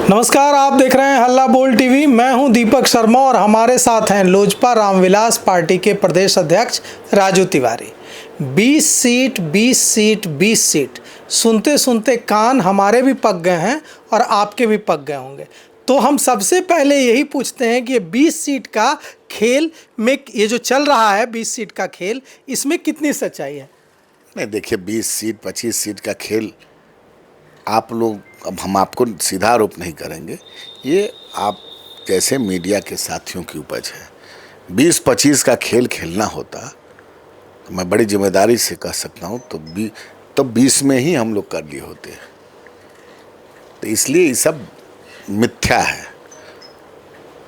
नमस्कार, आप देख रहे हैं हल्ला बोल टीवी। मैं हूं दीपक शर्मा और हमारे साथ हैं लोजपा रामविलास पार्टी के प्रदेश अध्यक्ष Raju Tiwari. 20 seat 20 seat 20 seat सुनते सुनते कान हमारे भी पक गए हैं और आपके भी पक गए होंगे। तो हम सबसे पहले यही पूछते हैं कि ये 20 सीट का खेल में ये जो चल रहा है 20 सीट का खेल, इसमें कितनी सच्चाई है? नहीं, देखिए 20 सीट 25 सीट का खेल आप लोग, अब हम आपको सीधा आरोप नहीं करेंगे, ये आप जैसे मीडिया के साथियों की उपज है। 20-25 का खेल खेलना होता तो मैं बड़ी जिम्मेदारी से कह सकता हूँ तो 20 में ही हम लोग कर लिए होते। तो इसलिए ये सब मिथ्या है।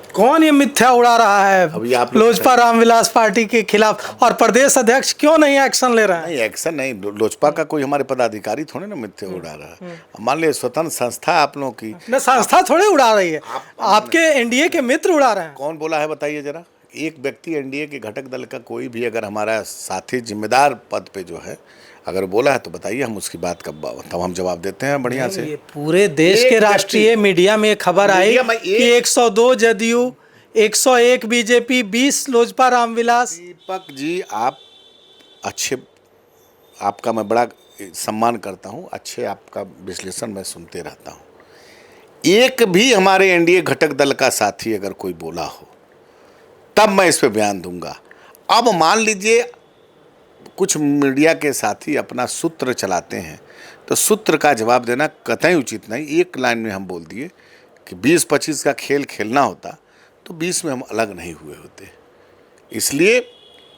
कौन ये मिथ्या उड़ा रहा है अभी आप लोजपा रामविलास पार्टी के खिलाफ, और प्रदेश अध्यक्ष क्यों नहीं एक्शन ले रहा है? नहीं, एक्शन नहीं, लोजपा का कोई हमारे पदाधिकारी थोड़े ना मिथ्या उड़ा रहा है। मान लीजिए स्वतंत्र संस्था आप लोगों की न, संस्था थोड़े उड़ा रही है, आपके एनडीए के मित्र उड़ा रहे हैं। कौन बोला है बताइए जरा? एक व्यक्ति एनडीए के घटक दल का कोई भी अगर हमारा साथी जिम्मेदार पद पे जो है अगर बोला है तो बताइए, हम उसकी बात का तब हम जवाब देते हैं बढ़िया से। ये पूरे देश के राष्ट्रीय मीडिया में खबर आई कि 102 जदयू, 101 बीजेपी, 20 लोजपा रामविलास। दीपक जी, आप अच्छे, आपका मैं बड़ा सम्मान करता हूँ, अच्छे आपका विश्लेषण मैं सुनते रहता हूँ। एक भी हमारे एनडीए घटक दल का साथी अगर कोई बोला हो तब मैं इस पे बयान दूंगा। अब मान लीजिए कुछ मीडिया के साथी अपना सूत्र चलाते हैं तो सूत्र का जवाब देना कतई उचित नहीं। एक लाइन में हम बोल दिए कि 20-25 का खेल खेलना होता तो 20 में हम अलग नहीं हुए होते। इसलिए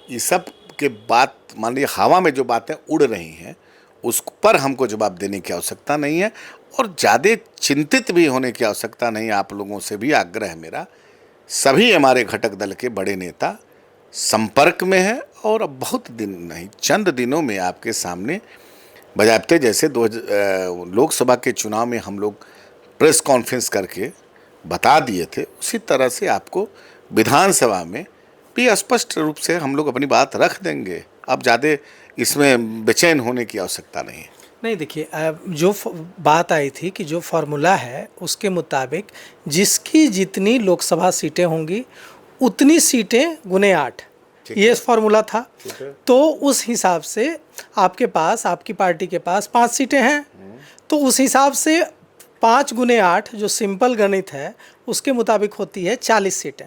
ये सब के बात, मान लीजिए हवा में जो बातें उड़ रही हैं उस पर हमको जवाब देने की आवश्यकता नहीं है और ज़्यादा चिंतित भी होने की आवश्यकता नहीं। आप लोगों से भी आग्रह है मेरा, सभी हमारे घटक दल के बड़े नेता संपर्क में हैं और अब बहुत दिन नहीं, चंद दिनों में आपके सामने बजाबते जैसे लोकसभा के चुनाव में हम लोग प्रेस कॉन्फ्रेंस करके बता दिए थे, उसी तरह से आपको विधानसभा में भी स्पष्ट रूप से हम लोग अपनी बात रख देंगे। अब ज़्यादा इसमें बेचैन होने की आवश्यकता नहीं है। नहीं, देखिए, जो बात आई थी कि जो फार्मूला है उसके मुताबिक जिसकी जितनी लोकसभा सीटें होंगी उतनी सीटें गुने 8, ये फार्मूला था। तो उस हिसाब से आपके पास, आपकी पार्टी के पास 5 सीटें हैं, तो उस हिसाब से 5 गुने 8 जो सिंपल गणित है उसके मुताबिक होती है 40 सीटें।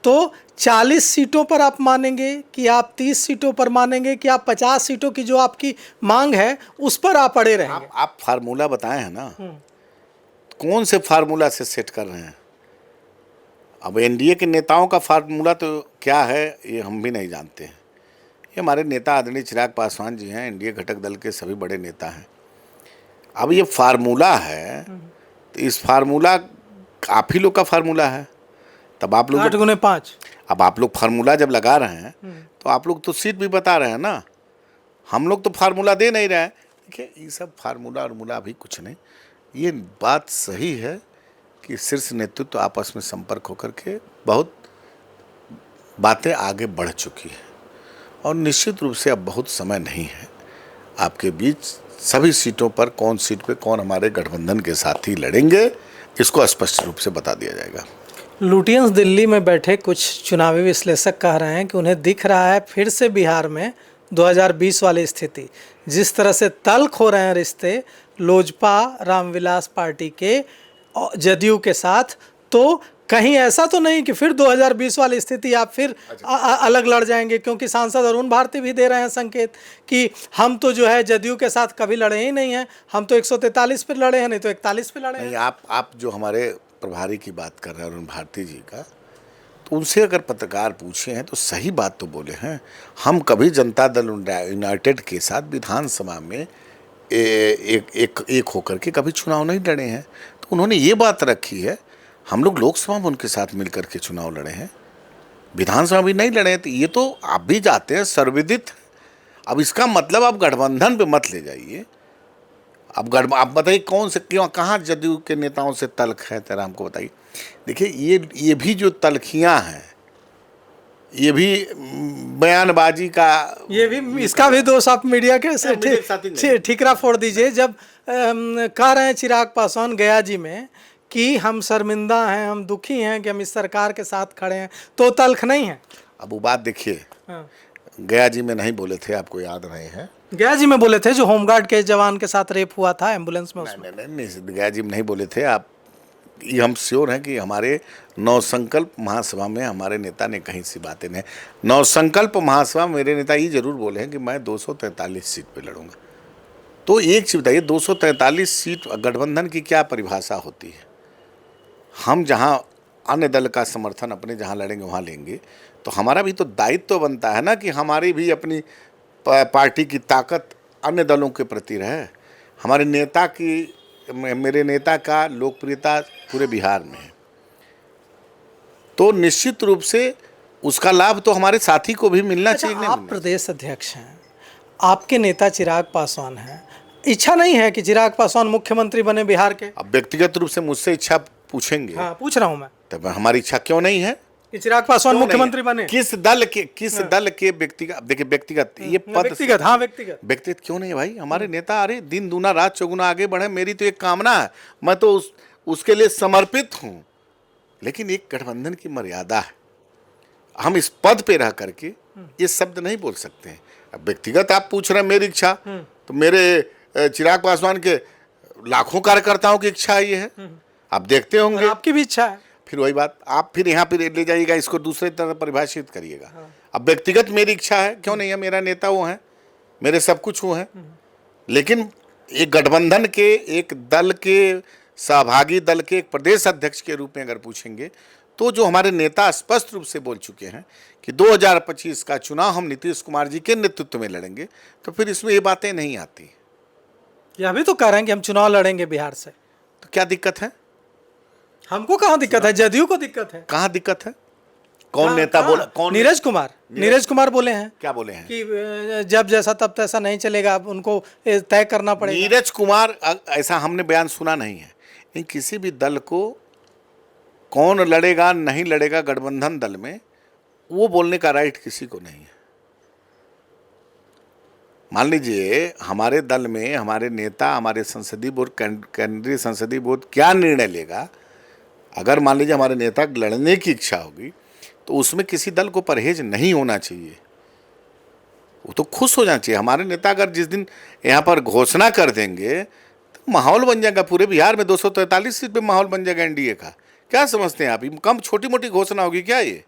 तो 40 सीटों पर आप मानेंगे कि आप 30 सीटों पर मानेंगे कि आप 50 सीटों की जो आपकी मांग है उस पर आप अड़े रहेंगे? आप फार्मूला बताए हैं ना, कौन से फार्मूला से सेट कर रहे हैं? अब एनडीए के नेताओं का फार्मूला तो क्या है ये हम भी नहीं जानते हैं। ये हमारे नेता आदरणीय चिराग पासवान जी हैं, एनडीए घटक दल के सभी बड़े नेता हैं। अब ये फार्मूला है तो इस फार्मूला आप ही लोग का फार्मूला है, तब आप लोग 8 गुने 5। अब आप लोग फार्मूला जब लगा रहे हैं तो आप लोग तो सीट भी बता रहे हैं ना, हम लोग तो फार्मूला दे नहीं रहे हैं। देखिए, ये सब फार्मूला और मूला भी कुछ नहीं। ये बात सही है कि शीर्ष नेतृत्व आपस में संपर्क होकर के बहुत बातें आगे बढ़ चुकी है और निश्चित रूप से अब बहुत समय नहीं है आपके बीच। सभी सीटों पर कौन सीट पे कौन हमारे गठबंधन के साथी लड़ेंगे इसको स्पष्ट रूप से बता दिया जाएगा। लुटियंस दिल्ली में बैठे कुछ चुनावी विश्लेषक कह रहे हैं कि उन्हें दिख रहा है फिर से बिहार में 2020 वाली स्थिति, जिस तरह से तल्ख हो रहे हैं रिश्ते लोजपा रामविलास पार्टी के जदयू के साथ, तो कहीं ऐसा तो नहीं कि फिर 2020 वाली स्थिति आप फिर अलग लड़ जाएंगे? क्योंकि सांसद अरुण भारती भी दे रहे हैं संकेत कि हम तो जो है जदयू के साथ कभी लड़े ही नहीं हैं, हम तो 143 पे लड़े हैं, नहीं तो 41 पे लड़े हैं। आप जो हमारे प्रभारी की बात कर रहे हैं अरुण भारती जी का, तो उनसे अगर पत्रकार पूछे हैं तो सही बात तो बोले हैं। हम कभी जनता दल यूनाइटेड के साथ विधानसभा में एक होकर के कभी चुनाव नहीं लड़े हैं। तो उन्होंने ये बात रखी है, हम लोग लोकसभा में उनके साथ मिलकर के चुनाव लड़े हैं, विधानसभा भी नहीं लड़े हैं। तो ये तो आप भी जाते हैं, सर्वविदित। अब इसका मतलब आप गठबंधन पे मत ले जाइए। अब आप बताइए कौन से क्यों कहाँ जदयू के नेताओं से तल्ख है तेरा, हमको बताइए। देखिए, ये भी जो तल्खियाँ हैं, ये भी बयानबाजी का, ये भी, इसका भी दोष आप मीडिया के ठीकरा फोड़ दीजिए। जब कह रहे हैं चिराग पासवान गया जी में कि हम शर्मिंदा हैं, हम दुखी हैं कि हम इस सरकार के साथ खड़े हैं, तो तल्ख नहीं है। अब वो बात देखिए, हाँ। गया जी में नहीं बोले थे, आपको याद रहे हैं। गया जी में बोले थे, जो होमगार्ड के जवान के साथ रेप हुआ था एम्बुलेंस में, उसमें। नहीं, गया जी में नहीं बोले थे आप। ये हम श्योर हैं कि हमारे नवसंकल्प महासभा में हमारे नेता ने कहीं सी बातें नहीं। नवसंकल्प महासभा में मेरे नेता ये जरूर बोले हैं कि मैं 243 सीट पे लड़ूंगा। तो एक चीज़ बताइए, 243 सीट गठबंधन की क्या परिभाषा होती है? हम जहाँ अन्य दल का समर्थन अपने जहाँ लड़ेंगे वहाँ लेंगे, तो हमारा भी तो दायित्व तो बनता है ना कि हमारी भी अपनी पार्टी की ताकत अन्य दलों के प्रति रहे। हमारे नेता की, मेरे नेता का लोकप्रियता पूरे बिहार में है, तो निश्चित रूप से उसका लाभ तो हमारे साथी को भी मिलना चाहिए। अच्छा, आप प्रदेश अध्यक्ष हैं, आपके नेता चिराग पासवान हैं, इच्छा नहीं है कि चिराग पासवान मुख्यमंत्री बने बिहार के? अब व्यक्तिगत रूप से मुझसे इच्छा पूछेंगे, हाँ, पूछ रहा हूं मैं, तब हमारी इच्छा क्यों नहीं है कि चिराग पासवान मुख्यमंत्री बने? किस दल के व्यक्तिगत, देखिए व्यक्तिगत ये पद, व्यक्तिगत, हाँ व्यक्तिगत क्यों नहीं भाई? हमारे नेता अरे दिन दूना रात चौगुना आगे बढ़े, मेरी तो एक कामना है, मैं तो उसके लिए समर्पित हूँ। लेकिन एक गठबंधन की मर्यादा है, हम इस पद पे रह करके ये शब्द नहीं बोल सकते हैं। अब व्यक्तिगत आप पूछ रहे हैं मेरी इच्छा, तो मेरे चिराग पासवान के लाखों कार्यकर्ताओं की इच्छा ये है, आप देखते होंगे। आपकी भी इच्छा है। फिर वही बात, आप फिर यहाँ पे ले जाइएगा, इसको दूसरे तरह परिभाषित करिएगा। अब व्यक्तिगत मेरी इच्छा है, क्यों नहीं है? मेरा नेता वो है, मेरे सब कुछ वो है। लेकिन एक गठबंधन के, एक दल के, सहभागी दल के एक प्रदेश अध्यक्ष के रूप में अगर पूछेंगे, तो जो हमारे नेता स्पष्ट रूप से बोल चुके हैं कि 2025 का चुनाव हम नीतीश कुमार जी के नेतृत्व में लड़ेंगे, तो फिर इसमें ये बातें नहीं आती। ये अभी तो कह रहे हैं कि हम चुनाव लड़ेंगे बिहार से, तो क्या दिक्कत है? हमको कहाँ दिक्कत है? जदयू को दिक्कत है। कहाँ दिक्कत है? कौन नेता बोला? कौन? नीरज कुमार बोले हैं। क्या बोले हैं? कि जब जैसा तब तैसा नहीं चलेगा, अब उनको तय करना पड़ेगा। नीरज कुमार, ऐसा हमने बयान सुना नहीं है। इन किसी भी दल को कौन लड़ेगा नहीं लड़ेगा गठबंधन दल में, वो बोलने का राइट किसी को नहीं है। मान लीजिए हमारे दल में हमारे नेता, हमारे संसदीय बोर्ड, केंद्रीय संसदीय बोर्ड क्या निर्णय लेगा, अगर मान लीजिए हमारे नेता लड़ने की इच्छा होगी, तो उसमें किसी दल को परहेज नहीं होना चाहिए, वो तो खुश हो जाना चाहिए। हमारे नेता अगर जिस दिन यहाँ पर घोषणा कर देंगे, तो माहौल बन जाएगा पूरे बिहार में, 243 सीट पे माहौल बन जाएगा एनडीए का। क्या समझते हैं आप? कम छोटी मोटी घोषणा होगी क्या ये?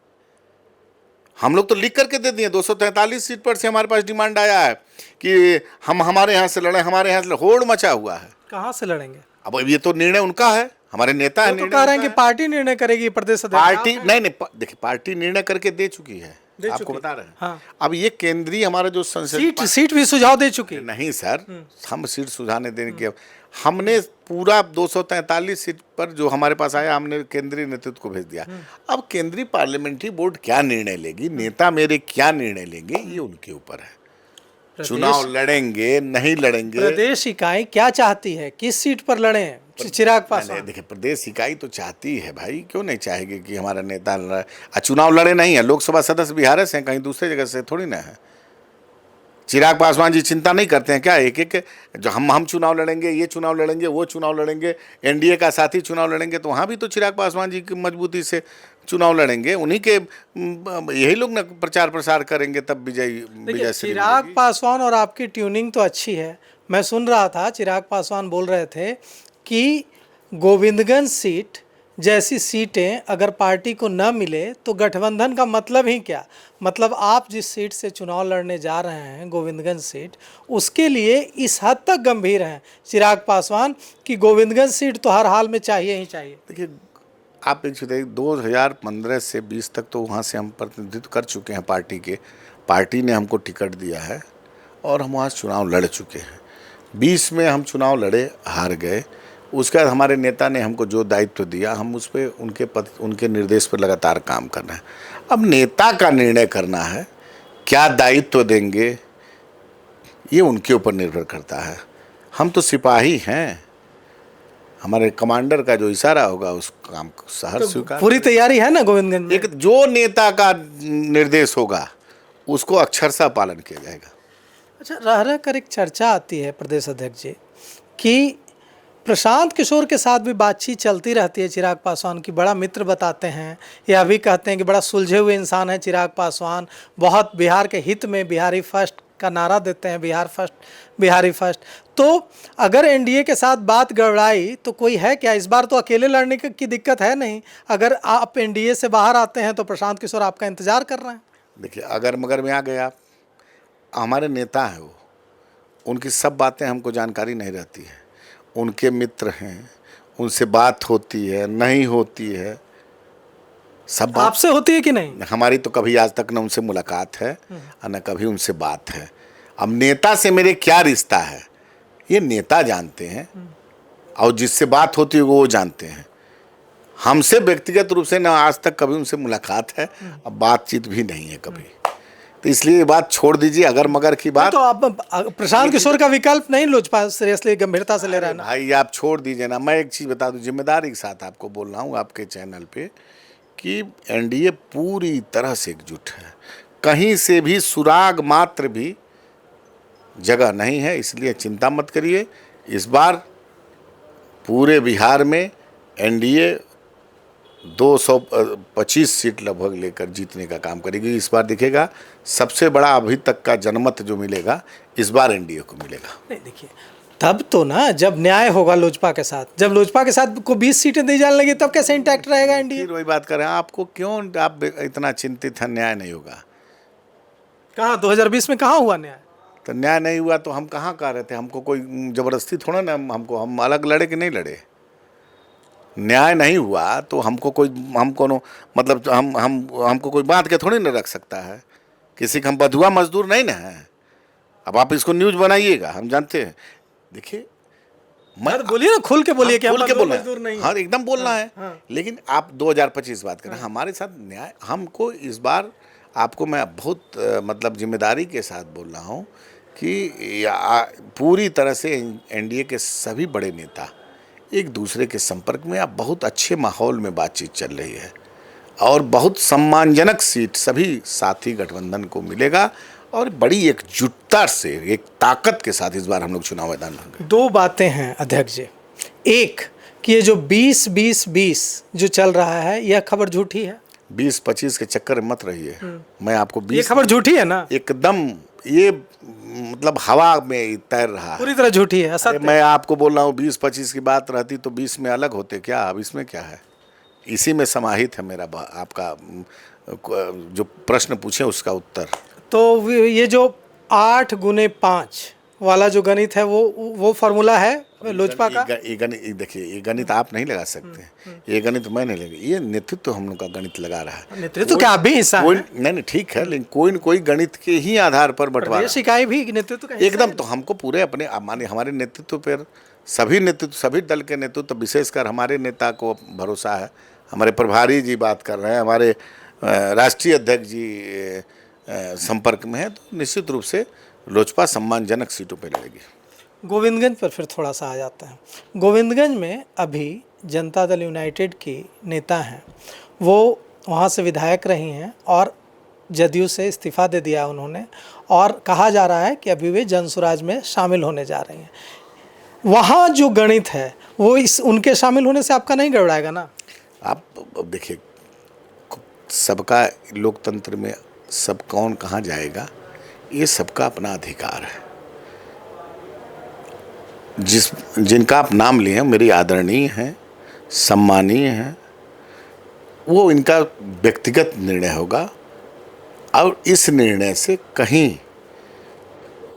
हम लोग तो लिख करके दे दिए, 243 सीट पर से हमारे पास डिमांड आया है कि हम हमारे यहाँ से लड़े, हमारे यहाँ से होड़ मचा हुआ है। कहाँ से लड़ेंगे? अब ये तो निर्णय उनका है, हमारे नेता है। तो कह रहे हैं कि पार्टी निर्णय करेगी, प्रदेश अध्यक्ष। पार्टी नहीं, देखिए पार्टी निर्णय करके दे चुकी है, आपको बता रहे हैं। हाँ। अब ये केंद्रीय हमारा जो संसद सीट भी सुझाव दे चुकी है। नहीं सर, हम सीट सुझाने देने की, हमने पूरा 243 सीट पर जो हमारे पास आया, हमने केंद्रीय नेतृत्व को भेज दिया। अब केंद्रीय पार्लियामेंट्री बोर्ड क्या निर्णय लेगी, नेता मेरे क्या निर्णय लेंगे, ये उनके ऊपर है। चुनाव लड़ेंगे नहीं लड़ेंगे, प्रदेश इकाई क्या चाहती है, किस सीट पर लड़े चिराग पासवान? देखिए प्रदेश इकाई तो चाहती है भाई, क्यों नहीं चाहेगी कि हमारा नेता चुनाव लड़े। नहीं है, लोकसभा सदस्य बिहार से हैं, कहीं दूसरे जगह से थोड़ी ना है। चिराग पासवान जी चिंता नहीं करते हैं क्या एक एक जो हम चुनाव लड़ेंगे, ये चुनाव लड़ेंगे, वो चुनाव लड़ेंगे, एनडीए का साथी चुनाव लड़ेंगे, तो वहाँ भी तो चिराग पासवान जी की मजबूती से चुनाव लड़ेंगे, उन्हीं के यही लोग ना प्रचार प्रसार करेंगे, तब विजय चिराग पासवान और आपकी ट्यूनिंग तो अच्छी है। मैं सुन रहा था चिराग पासवान बोल रहे थे कि गोविंदगंज सीट जैसी सीटें अगर पार्टी को न मिले तो गठबंधन का मतलब ही क्या? मतलब आप जिस सीट से चुनाव लड़ने जा रहे हैं, गोविंदगंज सीट, उसके लिए इस हद तक गंभीर हैं चिराग पासवान कि गोविंदगंज सीट तो हर हाल में चाहिए ही चाहिए। देखिए आप एक चीज़, 2015 से 20 तक तो वहाँ से हम प्रतिनिधित्व कर चुके हैं पार्टी के, पार्टी ने हमको टिकट दिया है और हम वहाँ चुनाव लड़ चुके हैं। 20 में हम चुनाव लड़े, हार गए, उसके बाद हमारे नेता ने हमको जो दायित्व दिया, हम उस पर उनके निर्देश पर लगातार काम करना है। अब नेता का निर्णय करना है, क्या दायित्व देंगे, ये उनके ऊपर निर्भर करता है। हम तो सिपाही हैं, हमारे कमांडर का जो इशारा होगा उस काम को सहर्ष स्वीकार। पूरी तैयारी है ना गोविंदगंज में? एक जो नेता का निर्देश होगा उसको अक्षरशः पालन किया जाएगा। अच्छा, रह कर एक चर्चा आती है प्रदेश अध्यक्ष जी कि प्रशांत किशोर के साथ भी बातचीत चलती रहती है चिराग पासवान की, बड़ा मित्र बताते हैं, या अभी कहते हैं कि बड़ा सुलझे हुए इंसान है चिराग पासवान, बहुत बिहार के हित में बिहारी फर्स्ट का नारा देते हैं, बिहार फर्स्ट बिहारी फर्स्ट। तो अगर एनडीए के साथ बात गड़बड़ाई तो कोई है क्या? इस बार तो अकेले लड़ने की दिक्कत है नहीं, अगर आप एनडीए से बाहर आते हैं तो प्रशांत किशोर आपका इंतजार कर रहे हैं। देखिए, अगर मगर में आ गए आप, हमारे नेता हैं वो, उनकी सब बातें हमको जानकारी नहीं रहती है, उनके मित्र हैं, उनसे बात होती है नहीं होती है, सब बात आपसे होती है कि नहीं? हमारी तो कभी आज तक न उनसे मुलाकात है और न कभी उनसे बात है। अब नेता से मेरे क्या रिश्ता है ये नेता जानते हैं, और जिससे बात होती है वो जानते हैं। हमसे व्यक्तिगत रूप से न आज तक कभी उनसे मुलाकात है, अब बातचीत भी नहीं है कभी। तो इसलिए ये बात छोड़ दीजिए, अगर मगर की बात। तो आप प्रशांत किशोर का विकल्प नहीं लोजपा सीरियसली गंभीरता से ले रहे हैं ना? भाई आप छोड़ दीजिए ना। मैं एक चीज़ बता दूं, जिम्मेदारी के साथ आपको बोल रहा हूँ आपके चैनल पे, कि एनडीए पूरी तरह से एकजुट है, कहीं से भी सुराग मात्र भी जगह नहीं है, इसलिए चिंता मत करिए। इस बार पूरे बिहार में एनडीए 225 सीट लगभग लेकर जीतने का काम करेगी। इस बार दिखेगा सबसे बड़ा अभी तक का जनमत जो मिलेगा इस बार एनडीए को मिलेगा। नहीं देखिए, तब तो ना जब न्याय होगा लोजपा के साथ, जब लोजपा के साथ को 20 सीटें दी जाने लगी तब कैसे इंटैक्ट रहेगा एनडीए? फिर वही बात कर रहे हैं, आपको क्यों आप इतना चिंतित हैं न्याय नहीं होगा? कहाँ 2020 में कहाँ हुआ न्याय? तो न्याय नहीं हुआ तो हम कहाँ कह रहे थे? हमको कोई ज़बरदस्ती थोड़ा ना, हम अलग लड़े कि नहीं लड़े। न्याय नहीं हुआ तो हमको कोई मतलब हमको कोई बांध के थोड़ी ना रख सकता है। किसी का हम बधुआ मजदूर नहीं ना है। अब आप इसको न्यूज़ बनाइएगा, हम जानते हैं। देखिए, मैं बोलिए ना, खुल के बोलिए कि हम मजदूर नहीं। हाँ, एकदम बोलना है। लेकिन आप 2025 बात करें, हमारे साथ न्याय हमको इस बार, आपको मैं बहुत मतलब जिम्मेदारी के साथ बोल रहा हूँ कि पूरी तरह से एनडीए के सभी बड़े नेता एक दूसरे के संपर्क में, अब बहुत अच्छे माहौल में बातचीत चल रही है और बहुत सम्मानजनक सीट सभी साथी गठबंधन को मिलेगा और बड़ी एकजुटता से, एक ताकत के साथ इस बार हम लोग चुनाव मैदान में होंगे। दो बातें हैं अध्यक्ष जी। एक कि ये जो 20-20-20 जो चल रहा है यह खबर झूठी है। 20-25 के चक्कर में मत रहिए। मैं आपको 20, ये खबर झूठी है ना? एकदम ये मतलब हवा में तैर रहा है, पूरी तरह झूठी है, असत्य। मैं आपको बोल रहा हूँ 20-25 की बात रहती तो 20 में अलग होते क्या? अब इसमें क्या है? इसी में समाहित है मेरा आपका जो प्रश्न पूछे उसका उत्तर। तो ये जो 8 गुने 5 वाला जो गणित है वो फार्मूला है लोजपा का? ये गणित देखिए, ये गणित आप नहीं लगा सकते, ये गणित मैं नहीं लगा, ये नेतृत्व हम लोग का गणित लगा रहा है। नेतृत्व क्या आप भी हिस्सा है? नहीं ठीक है, लेकिन कोई न कोई गणित के ही आधार पर बंटवारा। इकाई भी नेतृत्व का एकदम। तो हमको पूरे अपने माने हमारे नेतृत्व पर सभी दल के नेतृत्व, विशेषकर हमारे नेता को भरोसा है। हमारे प्रभारी जी बात कर रहे हैं, हमारे राष्ट्रीय अध्यक्ष जी संपर्क में है, तो निश्चित रूप से लोजपा सम्मानजनक सीटों पर लड़ेगी। गोविंदगंज पर फिर थोड़ा सा आ जाता है। गोविंदगंज में अभी जनता दल यूनाइटेड की नेता हैं, वो वहाँ से विधायक रही हैं और जदयू से इस्तीफा दे दिया उन्होंने, और कहा जा रहा है कि अभी वे जनसुराज में शामिल होने जा रही हैं। वहाँ जो गणित है वो उनके शामिल होने से आपका नहीं गड़बड़ाएगा ना? आप देखिए, सबका लोकतंत्र में सब कौन कहाँ जाएगा ये सबका अपना अधिकार है। जिनका आप नाम लिए हैं मेरी आदरणीय हैं, सम्मानीय हैं, वो इनका व्यक्तिगत निर्णय होगा और इस निर्णय से कहीं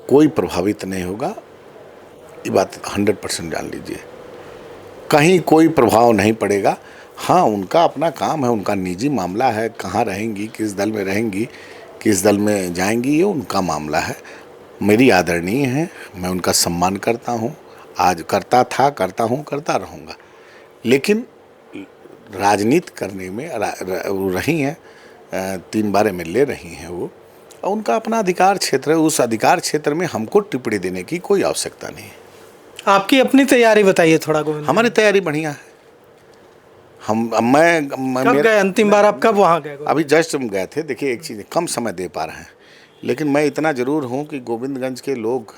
कोई प्रभावित नहीं होगा। ये बात 100% जान लीजिए, कहीं कोई प्रभाव नहीं पड़ेगा। हाँ, उनका अपना काम है, उनका निजी मामला है, कहाँ रहेंगी, किस दल में रहेंगी, किस दल में जाएंगी, ये उनका मामला है। मेरी आदरणीय है, मैं उनका सम्मान करता हूँ, आज करता था, करता हूँ, करता रहूँगा। लेकिन राजनीति करने में रही हैं, 3 बार MLA रही हैं वो, और उनका अपना अधिकार क्षेत्र है। उस अधिकार क्षेत्र में हमको टिप्पणी देने की कोई आवश्यकता नहीं है। आपकी अपनी तैयारी बताइए थोड़ा गोविंद। हमारी तैयारी बढ़िया है। मैं कब गए अंतिम बार, आप कब वहाँ गए? अभी जस्ट हम गए थे। देखिए, एक चीज़, कम समय दे पा रहे हैं, लेकिन मैं इतना ज़रूर हूँ कि गोविंदगंज के लोग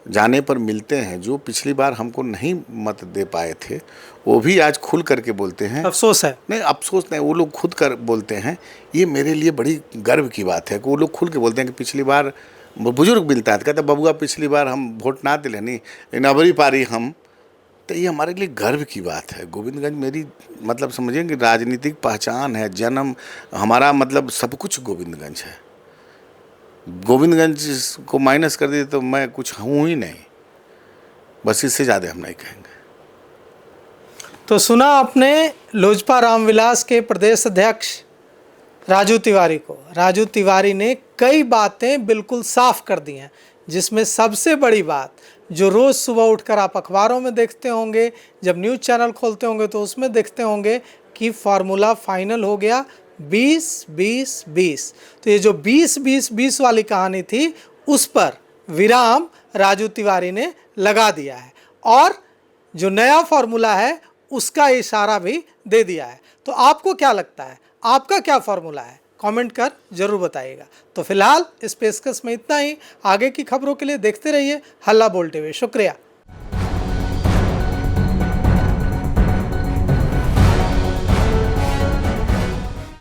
जाने पर मिलते हैं, जो पिछली बार हमको नहीं मत दे पाए थे, वो भी आज खुल करके बोलते हैं। अफसोस है। नहीं, अफसोस नहीं, वो लोग खुद कर बोलते हैं। ये मेरे लिए बड़ी गर्व की बात है कि वो लोग खुल के बोलते हैं कि पिछली बार बुजुर्ग मिलता है, कहता बबुआ पिछली बार हम वोट ना दिले नहीं, लेकिन अबरी पारी हम, तो ये हमारे लिए गर्व की बात है। गोविंदगंज मेरी मतलब समझें कि राजनीतिक पहचान है, जन्म हमारा, मतलब सब कुछ गोविंदगंज है। गोविंदगंज को माइनस कर दिए तो मैं कुछ हूँ ही नहीं, बस इससे ज़्यादा हम नहीं कहेंगे। तो सुना आपने लोजपा रामविलास के प्रदेश अध्यक्ष राजू तिवारी को। राजू तिवारी ने कई बातें बिल्कुल साफ कर दी हैं, जिसमें सबसे बड़ी बात जो रोज़ सुबह उठकर आप अखबारों में देखते होंगे, जब न्यूज़ चैनल खोलते होंगे तो उसमें देखते होंगे कि फार्मूला फाइनल हो गया 20-20-20। तो ये जो 20-20-20 वाली कहानी थी, उस पर विराम राजू तिवारी ने लगा दिया है और जो नया फार्मूला है उसका इशारा भी दे दिया है। तो आपको क्या लगता है, आपका क्या फार्मूला है? कमेंट कर जरूर बताइएगा। तो फिलहाल इस पेशकश में इतना ही। आगे की खबरों के लिए देखते रहिए हल्ला बोल टीवी। शुक्रिया।